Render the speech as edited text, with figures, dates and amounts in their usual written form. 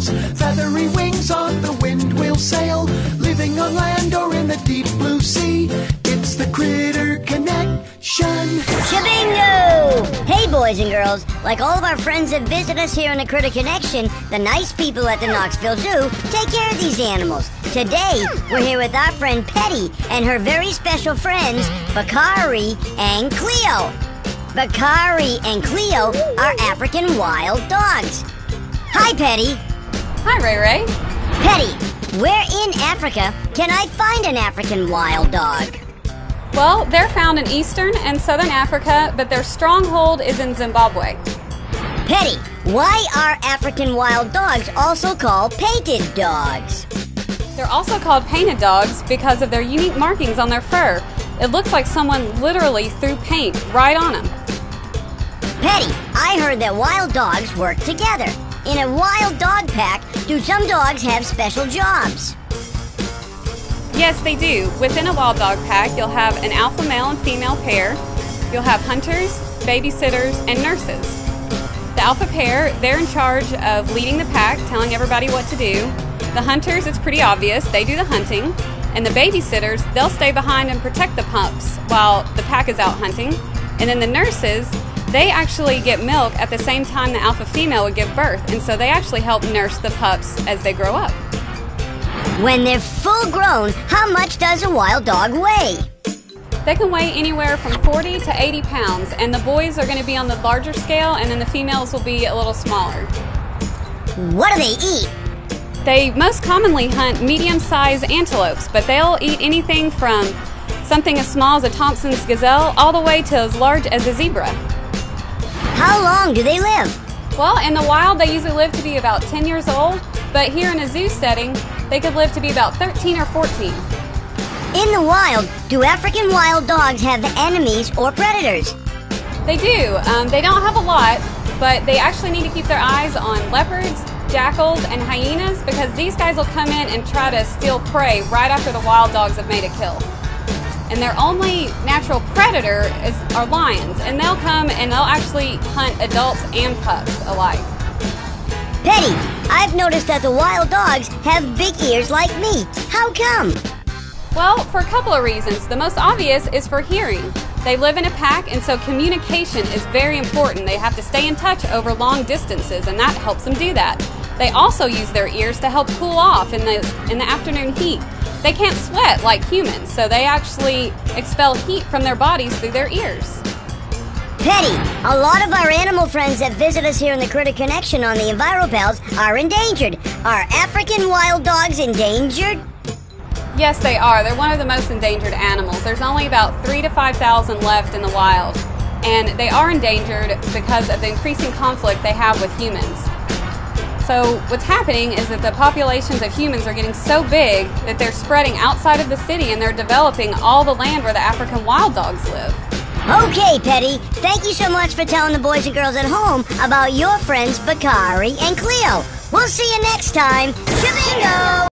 tails, feathery wings on the wind will sail, living on land or in the deep blue sea. It's the Critter Connection. Shabingo! Hey boys and girls, like all of our friends that visit us here in the Critter Connection, the nice people at the Knoxville Zoo take care of these animals. Today, we're here with our friend Petty and her very special friends, Bakari and Cleo. Bakari and Cleo are African wild dogs. Hi, Petty. Hi, Rae Rae. Petty, where in Africa can I find an African wild dog? Well, they're found in eastern and southern Africa, but their stronghold is in Zimbabwe. Petty, why are African wild dogs also called painted dogs? They're also called painted dogs because of their unique markings on their fur. It looks like someone literally threw paint right on them. Petty, I heard that wild dogs work together. In a wild dog pack, do some dogs have special jobs? Yes, they do. Within a wild dog pack, you'll have an alpha male and female pair. You'll have hunters, babysitters, and nurses. The alpha pair, they're in charge of leading the pack, telling everybody what to do. The hunters, it's pretty obvious, they do the hunting. And the babysitters, they'll stay behind and protect the pups while the pack is out hunting. And then the nurses, they actually get milk at the same time the alpha female would give birth. And so they actually help nurse the pups as they grow up. When they're full grown, how much does a wild dog weigh? They can weigh anywhere from 40 to 80 pounds, and the boys are going to be on the larger scale, and then the females will be a little smaller. What do they eat? They most commonly hunt medium-sized antelopes, but they'll eat anything from something as small as a Thompson's gazelle all the way to as large as a zebra. How long do they live? Well, in the wild, they usually live to be about 10 years old, but here in a zoo setting, they could live to be about 13 or 14. In the wild, do African wild dogs have enemies or predators? They do. They don't have a lot, but they actually need to keep their eyes on leopards, jackals, and hyenas because these guys will come in and try to steal prey right after the wild dogs have made a kill. And their only natural predator are lions, and they'll come and they'll actually hunt adults and pups alike. Petty, I've noticed that the wild dogs have big ears like me. How come? Well, for a couple of reasons. The most obvious is for hearing. They live in a pack, and so communication is very important. They have to stay in touch over long distances, and that helps them do that. They also use their ears to help cool off in the afternoon heat. They can't sweat like humans, so they actually expel heat from their bodies through their ears. Petty, a lot of our animal friends that visit us here in the Critter Connection on the Enviropals are endangered. Are African wild dogs endangered? Yes, they are. They're one of the most endangered animals. There's only about 3,000 to 5,000 left in the wild, and they are endangered because of the increasing conflict they have with humans. So what's happening is that the populations of humans are getting so big that they're spreading outside of the city and they're developing all the land where the African wild dogs live. Okay, Petty, thank you so much for telling the boys and girls at home about your friends Bakari and Cleo. We'll see you next time. Shabingo!